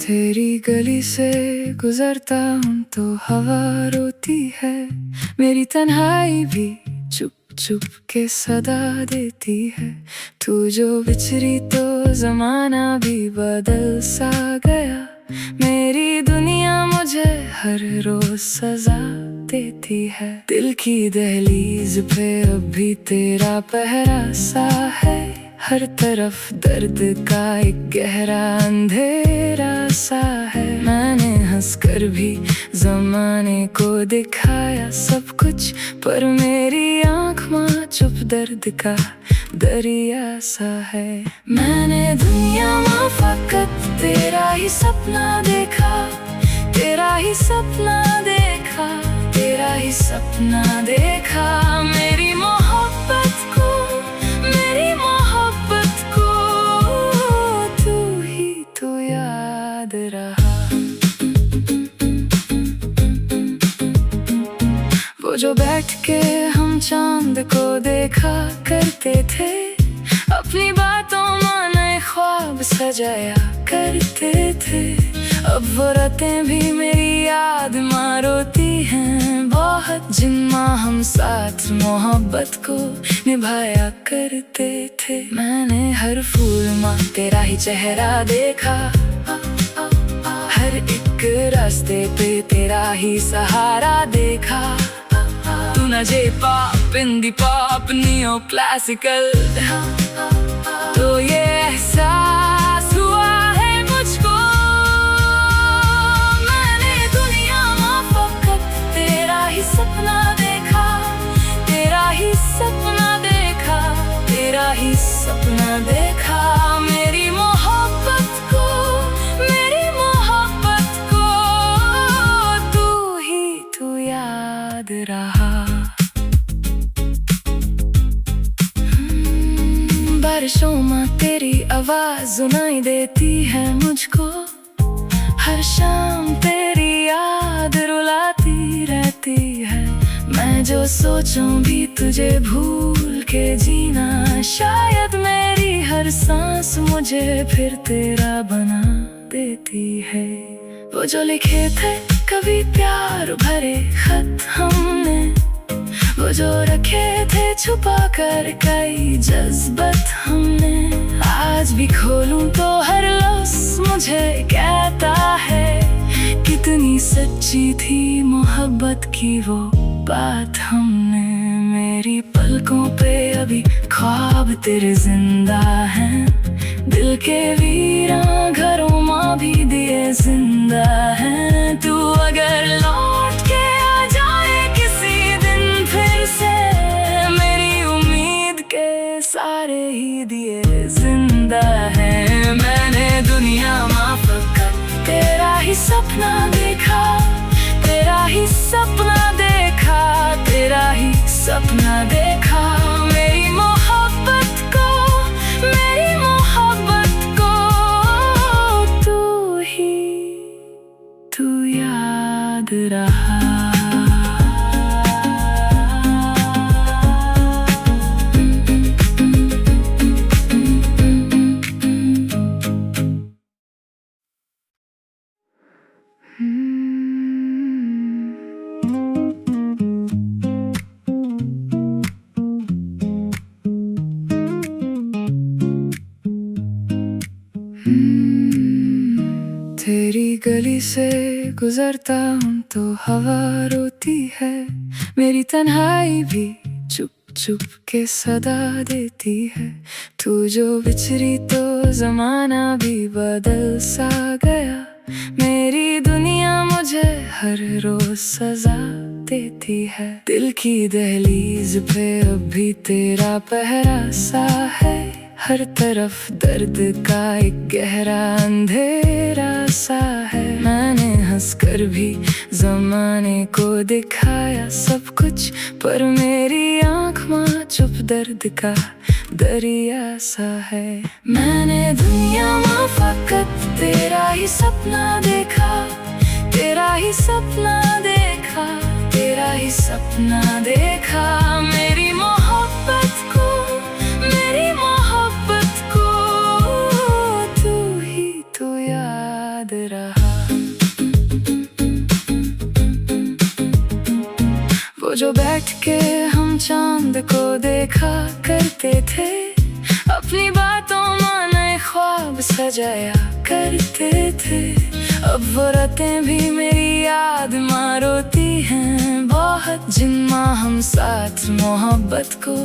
तेरी गली से गुजरता हूँ तो हवा रोती है, मेरी तन्हाई भी चुप चुप के सदा देती है। तू जो बिछड़ी तो जमाना भी बदल सा गया, मेरी दुनिया मुझे हर रोज सजा देती है। दिल की दहलीज पे अब भी तेरा पहरा सा है, हर तरफ दर्द का एक गहरा अंधेरा सा है। मैंने हंसकर भी जमाने को दिखाया सब कुछ, पर मेरी आँख माँ चुप दर्द का दरिया सा है। मैंने दुनिया माँ फकत तेरा ही सपना देखा, तेरा ही सपना देखा, तेरा ही सपना देखा। मेरी मोहब्बत को, मेरी मोहब्बत को तू ही तो याद रहा। वो जो बैठ के हम चांद को देखा करते थे, अपनी बातों माने ख्वाब सजाया करते थे। अब वो रातें भी मेरी याद माँ रोती हैं बहुत, जिन माँ हम साथ मोहब्बत को निभाया करते थे। मैंने हर फूल माँ तेरा ही चेहरा देखा, हर एक रास्ते पे तेरा ही सहारा देखा। तू ना J pop indie pop neo classical, तो ये एहसास हुआ है मुझको। मैंने दुनिया में फकत तेरा ही सपना देखा, तेरा ही सपना देखा, तेरा ही सपना देखा। मेरी मोहब्बत को, मेरी मोहब्बत को तू ही तो याद रहा। बारिशों में तेरी आवाज सुनाई देती है मुझको, हर शाम तेरी याद रुलाती रहती है। मैं जो सोचूं भी तुझे भूल के जीना, शायद मेरी हर सांस मुझे फिर तेरा बना देती है। वो जो लिखे थे कभी प्यार भरे खत हमने, वो जो रखे थे छुपा कर कई जज्बात हमने, आज भी खोलूं तो हर लफ्ज़ मुझे कहता है कितनी सच्ची थी मोहब्बत की वो बात हमने। मेरी पलकों पे अभी ख्वाब तेरे जिंदा हैं, दिल के वीरां घरों माँ भी दिए जिंदा हैं। तू अगर लौट के आ जाए किसी दिन फिर से, मेरी उम्मीद के सारे ही दिए जिंदा हैं। मैंने दुनिया में फकत तेरा ही सपना देखा, तेरा ही सपना देखा, तेरा ही सपना देखा। मेरी मोहब्बत को, मेरी मोहब्बत को तू ही तू याद रहा। तेरी गली से गुजरता हूँ तो हवा रोती है, मेरी तन्हाई भी चुप चुप के सदा देती है। तू जो बिछड़ी तो जमाना भी बदल सा गया, मेरी दुनिया मुझे हर रोज सजा देती है। दिल की दहलीज पे अब भी तेरा पहरा सा है, हर तरफ दर्द का एक गहरा अंधेरा सा है। मैंने हंसकर भी जमाने को दिखाया सब कुछ, पर मेरी आँख माँ चुप दर्द का दरिया सा है। मैंने दुनिया में फकत तेरा ही सपना देखा, तेरा ही सपना देखा, तेरा ही सपना देखा। मेरी मोहब्बत को, मेरी मोहब्बत को तू ही तो याद याद रहा। वो जो बैठ के हम चांद को देखा करते थे, अपनी बातों माने ख्वाब सजाया करते थे। अब वो रातें भी मेरी याद में रोती हैं बहुत, जिनमें हम साथ मोहब्बत को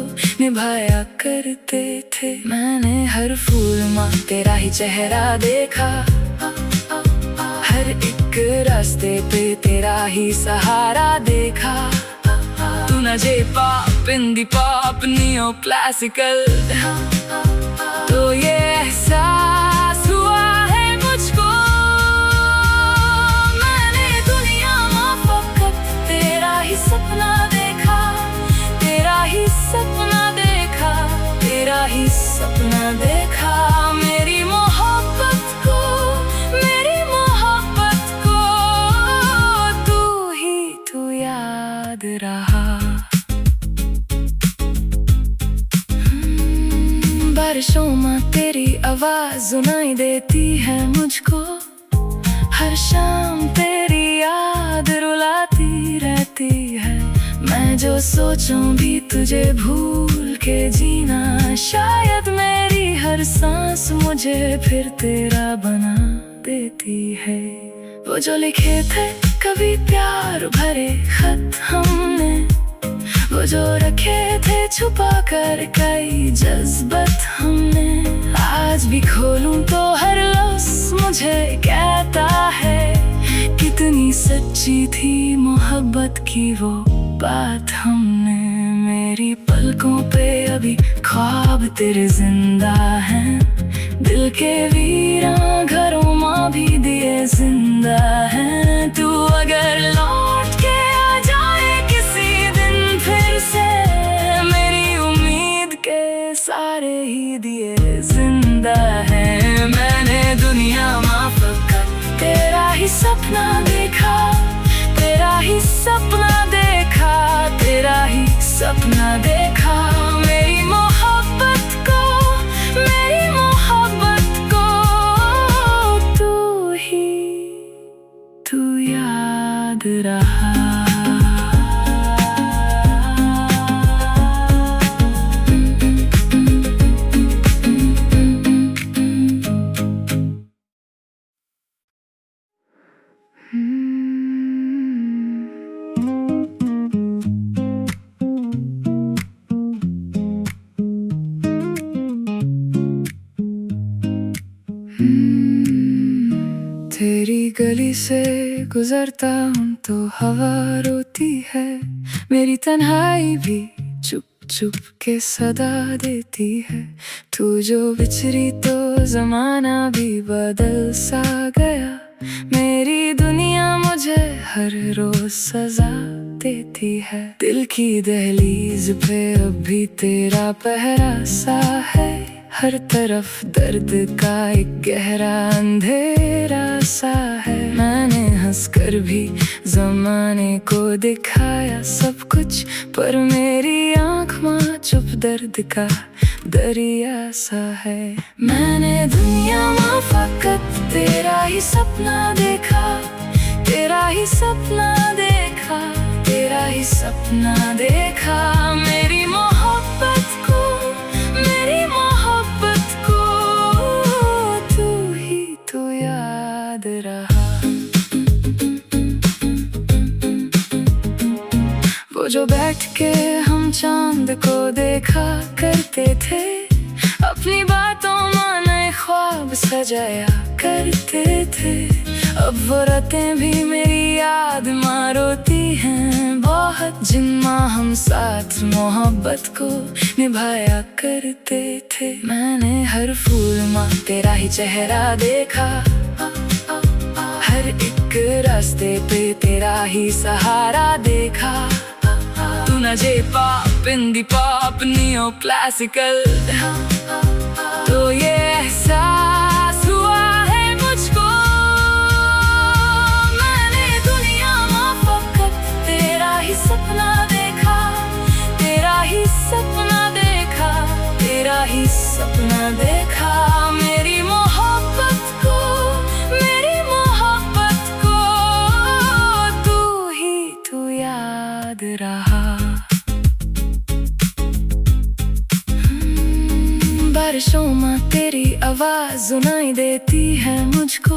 निभाया करते थे। मैंने हर फूल में तेरा ही चेहरा देखा, हर एक रास्ते पे तेरा ही सहारा देखा। तू ना J pop indie pop neo classical, तो ये एहसास हुआ है मुझको। मैंने दुनिया में फकत तेरा ही सपना देखा, तेरा ही सपना देखा, तेरा ही सपना देखा। मेरी मोहब्बत को, मेरी मोहब्बत को तू याद रहा। बारिशों में तेरी आवाज सुनाई देती है मुझको, हर शाम तेरी याद रुलाती रहती है। मैं जो सोचूं भी तुझे भूल के जीना, शायद मेरी हर सांस मुझे फिर तेरा बना देती है। वो जो लिखे थे कभी प्यार भरे खत हमने, वो जो रखे थे छुपा कर कई जज्बात हमने, आज भी खोलूं तो हर लफ्ज़ मुझे कहता है कितनी सच्ची थी मोहब्बत की वो बात हमने। मेरी पलकों पे अभी ख्वाब तेरे जिंदा हैं, दिल के वीरान घरों में भी दिए जिंदा हैं। तू अगर लौट के आ जाए किसी दिन फिर से, मेरी उम्मीद के सारे ही दिए जिंदा हैं। मैंने दुनिया में फकत तेरा ही सपना देखा, तेरा ही सपना देखा, तेरा ही सपना देखा। मेरी मोहब्बत को, मेरी मोहब्बत को तू याद रहा। तेरी गली से गुजरता हूँ तो हवा रोती है, मेरी तन्हाई भी चुप चुप के सदा देती है। तू जो बिछड़ी तो जमाना भी बदल सा गया, मेरी दुनिया मुझे हर रोज सजा देती है। दिल की दहलीज पे अब भी तेरा पहरा सा है, हर तरफ दर्द का एक गहरा अंधेरा सा है। मैंने हंसकर भी ज़माने को दिखाया सब कुछ, पर मेरी आँख में चुप दर्द का दरिया सा है। मैंने दुनिया में फकत तेरा ही सपना देखा, तेरा ही सपना देखा, तेरा ही सपना देखा। मेरी मोहब्बत को, मेरी मोहब्बत को तू याद रहा। वो जो बैठ के हम चांद को देखा करते थे, अपनी बातों में नए ख्वाब सजाया करते थे। अब वो रातें भी मेरी याद में रोती हैं बहुत, जिनमें हम साथ मोहब्बत को निभाया करते थे। मैंने हर फूल में तेरा ही चेहरा देखा, हर एक रास्ते पे तेरा ही सहारा देखा। तू ना J pop indie pop neo classical, तो ये एहसास हुआ है मुझको। मैंने दुनिया में फकत तेरा ही सपना देखा, तेरा ही सपना देखा, तेरा ही सपना देखा। मेरी मोहब्बत को, मेरी आवाज सुनाई देती है मुझको।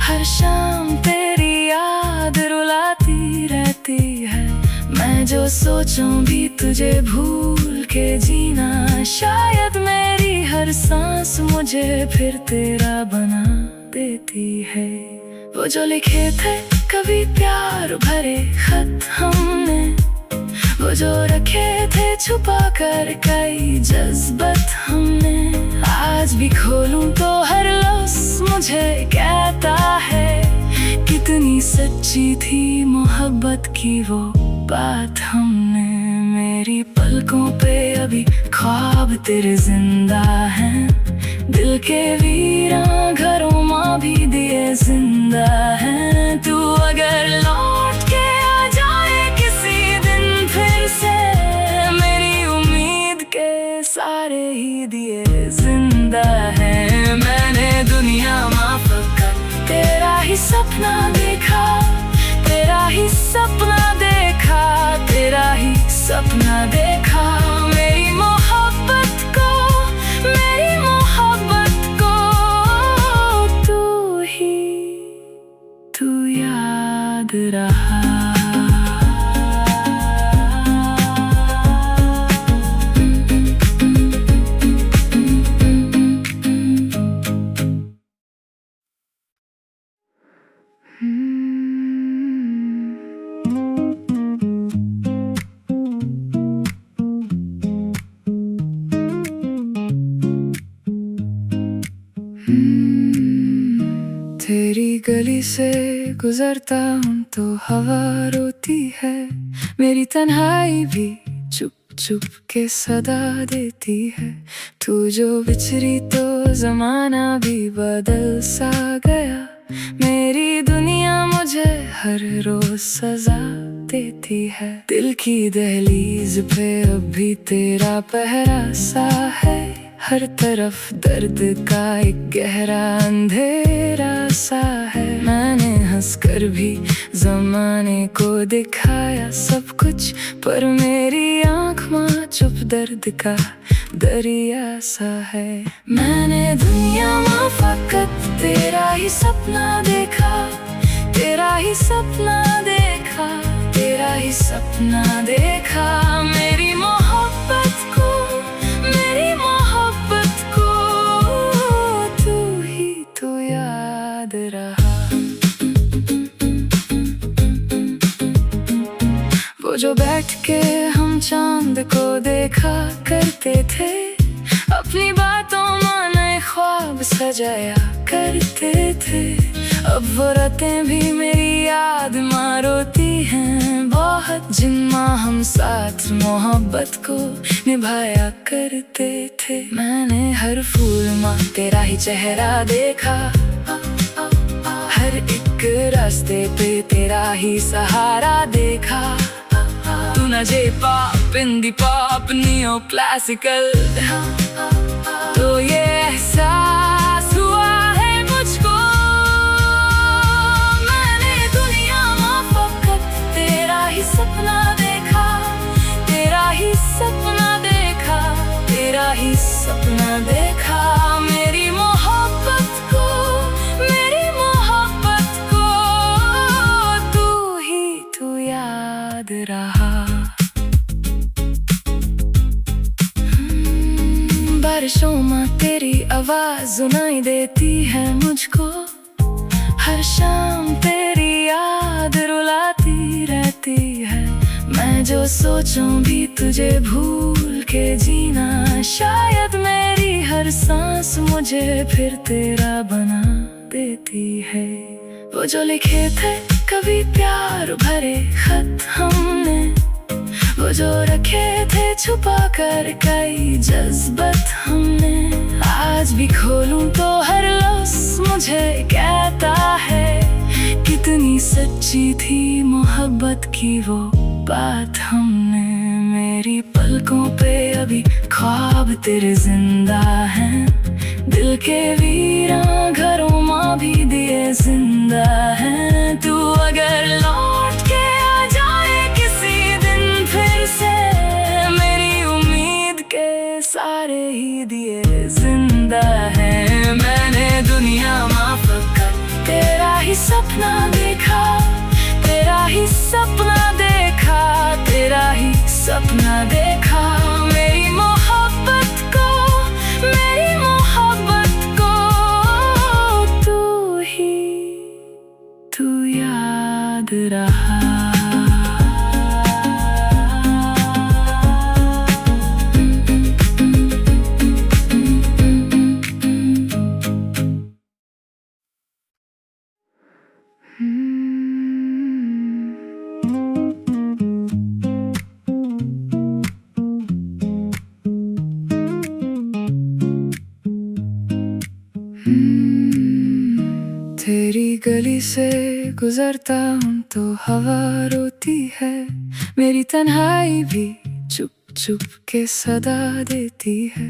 हर शाम तेरी याद रुलाती रहती है। मैं जो सोचूं भी तुझे भूल के जीना, शायद मेरी हर सांस मुझे फिर तेरा बना देती है। वो जो लिखे थे कभी प्यार भरे खत हमने, वो जो रखे थे छुपा कर कई जज्बात हमने, आज भी खोलूं तो हर लफ्ज़ मुझे कहता है कितनी सच्ची थी मोहब्बत की वो बात हमने। मेरी पलकों पे अभी ख्वाब तेरे जिंदा हैं, दिल के वीरां घरों माँ भी दिए जिंदा हैं। तू अगर लौट के आ जाए किसी दिन फिर से, मेरी उम्मीद के सारे ही दिए जिंदा हैं। मैंने दुनिया माफ कर तेरा ही सपना देखा, तेरा ही सपना देखा, तेरा ही सपना देखा। मेरी मोहब्बत को, मेरी मोहब्बत को तू याद रहा। तेरी गली से गुजरता हूँ तो हवा रोती है, मेरी तन्हाई भी चुप चुप के सदा देती है। तू जो बिछड़ी तो जमाना भी बदल सा गया, मेरी दुनिया मुझे हर रोज सजा देती है। दिल की दहलीज पे अब भी तेरा पहरा सा है, हर तरफ दर्द का एक गहरा अंधेरा सा है। मैंने हंसकर भी जमाने को दिखाया सब कुछ, पर मेरी आँख माँ चुप दर्द का दरिया सा है। मैंने दुनिया माँ फकत तेरा ही सपना देखा, तेरा ही सपना देखा, तेरा ही सपना देखा। मेरी मोहब्बत को, मेरी मोहब्बत को तू याद रहा। वो जो बैठ के हम चांद को देखा करते थे, अपनी बातों माने ख्वाब सजाया करते थे। अब वो रातें भी मेरी याद माँ रोती हैं बहुत, जिन माँ हम साथ मोहब्बत को निभाया करते थे। मैंने हर फूल माँ तेरा ही चेहरा देखा, हर एक रास्ते पे तेरा ही सहारा देखा। तू ना J pop indie pop neo classical, तो ये एहसास हुआ है मुझको। मैंने दुनिया में फकत तेरा ही सपना देखा, तेरा ही सपना देखा, तेरा ही सपना देखा। मेरी मोहब्बत को, मेरी मोहब्बत को तू याद रहा। बारिशों में तेरी आवाज सुनाई देती है मुझको। हर शाम तेरी याद रुलाती रहती है। मैं जो सोचूं भी तुझे भूल के जीना, शायद मेरी हर सांस मुझे फिर तेरा बना देती है। वो जो लिखे थे कभी प्यार भरे खत हमने, वो जो रखे थे छुपा कर कई जज्बात हमने, आज भी खोलूं तो हर लफ्ज़ मुझे कहता है कितनी सच्ची थी मोहब्बत की वो बात हमने। मेरी पलकों पे अभी ख्वाब तेरे जिंदा हैं, दिल के वीरां घरों माँ भी दिए जिंदा हैं। तू अगर लौट के आ जाए किसी दिन फिर से, मेरी उम्मीद के सारे ही दिए जिंदा हैं। सपना देखा, तेरा ही सपना देखा, तेरा ही सपना देखा। मेरी मोहब्बत को, मेरी मोहब्बत को तू याद रहा। तेरी गली से गुजरता हूँ तो हवा रोती है, मेरी तन्हाई भी चुप चुप के सदा देती है।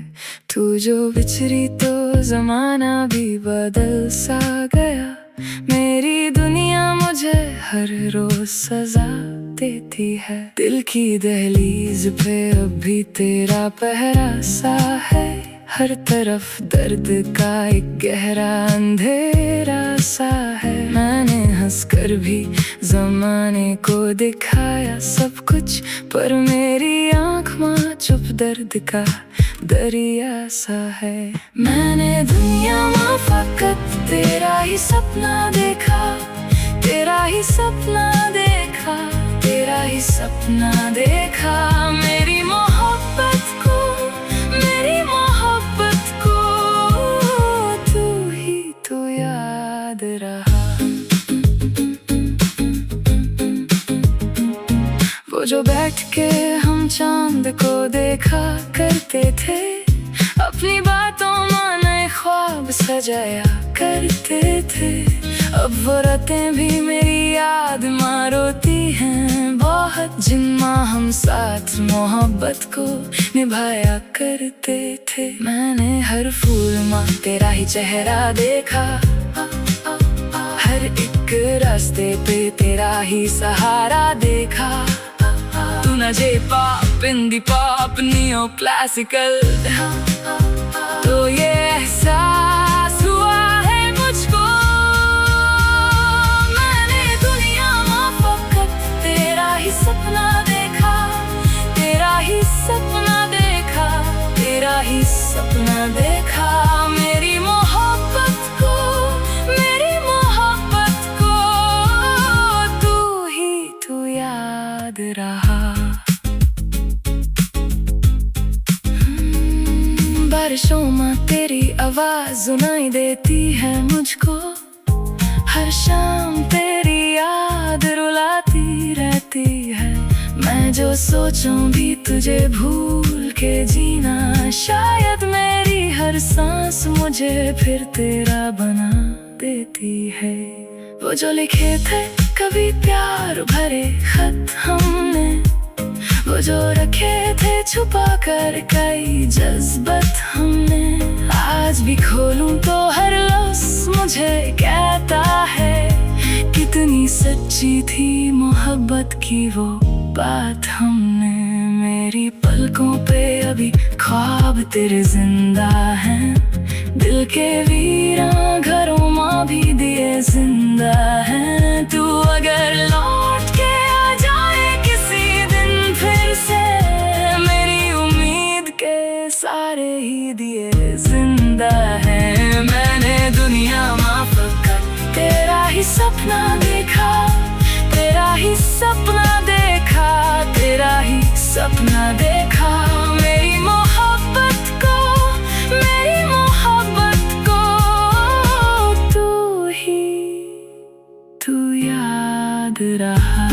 तू जो बिछड़ी तो जमाना भी बदल सा गया, मेरी दुनिया मुझे हर रोज सजा देती है। दिल की दहलीज पे अब भी तेरा पहरा सा है, हर तरफ दर्द का एक गहरा अंधेरा सा है। मैंने हंसकर भी जमाने को दिखाया सब कुछ, पर मेरी आँख माँ चुप दर्द का दरिया सा है। मैंने दुनिया माँ फकत तेरा ही सपना देखा, तेरा ही सपना देखा, तेरा ही सपना देखा। मेरी मोहब्बत को, मेरी मोहब्बत को तू याद रहा। वो जो बैठ के हम चांद को देखा करते थे, अपनी बातों माने ख्वाब सजाया करते थे। अब वो रातें भी मेरी याद में रोती हैं बहुत, जिन माँ हम साथ मोहब्बत को निभाया करते थे। मैंने हर फूल माँ तेरा ही चेहरा देखा, हर एक रास्ते पे तेरा ही सहारा देखा। तू ना J pop indie pop neo classical, तो ये एहसास हुआ है मुझको। मैंने दुनिया में फकत तेरा ही सपना देखा, तेरा ही सपना देखा, तेरा ही सपना देखा। मेरी मोहब्बत को, मेरी मोहब्बत को तू याद रहा। बारिशों में तेरी आवाज सुनाई देती है मुझको, हर शाम तेरी याद रुलाती रहती है। मैं जो सोचूं भी तुझे भूल के जीना, शायद मेरी हर सांस मुझे फिर तेरा बना देती है। वो जो लिखे थे कभी प्यार भरे खत हमने, वो जो रखे थे छुपा कर कई जज्बात हमने, आज भी खोलूं तो हर लफ्ज़ मुझे कहता है कितनी सच्ची थी मोहब्बत की वो बात हमने। मेरी पलकों पे अभी ख्वाब तेरे जिंदा हैं, दिल के वीरान घरों में भी दिए जिंदा हैं। तू अगर लौट के आ जाए किसी दिन फिर से, मेरी उम्मीद के सारे ही दिए जिंदा हैं। मैंने दुनिया में फकत तेरा ही सपना देखा, तेरा ही सपना देखा, तेरा ही सपना देखा। मेरी मोहब्बत को, मेरी मोहब्बत को तू याद रहा।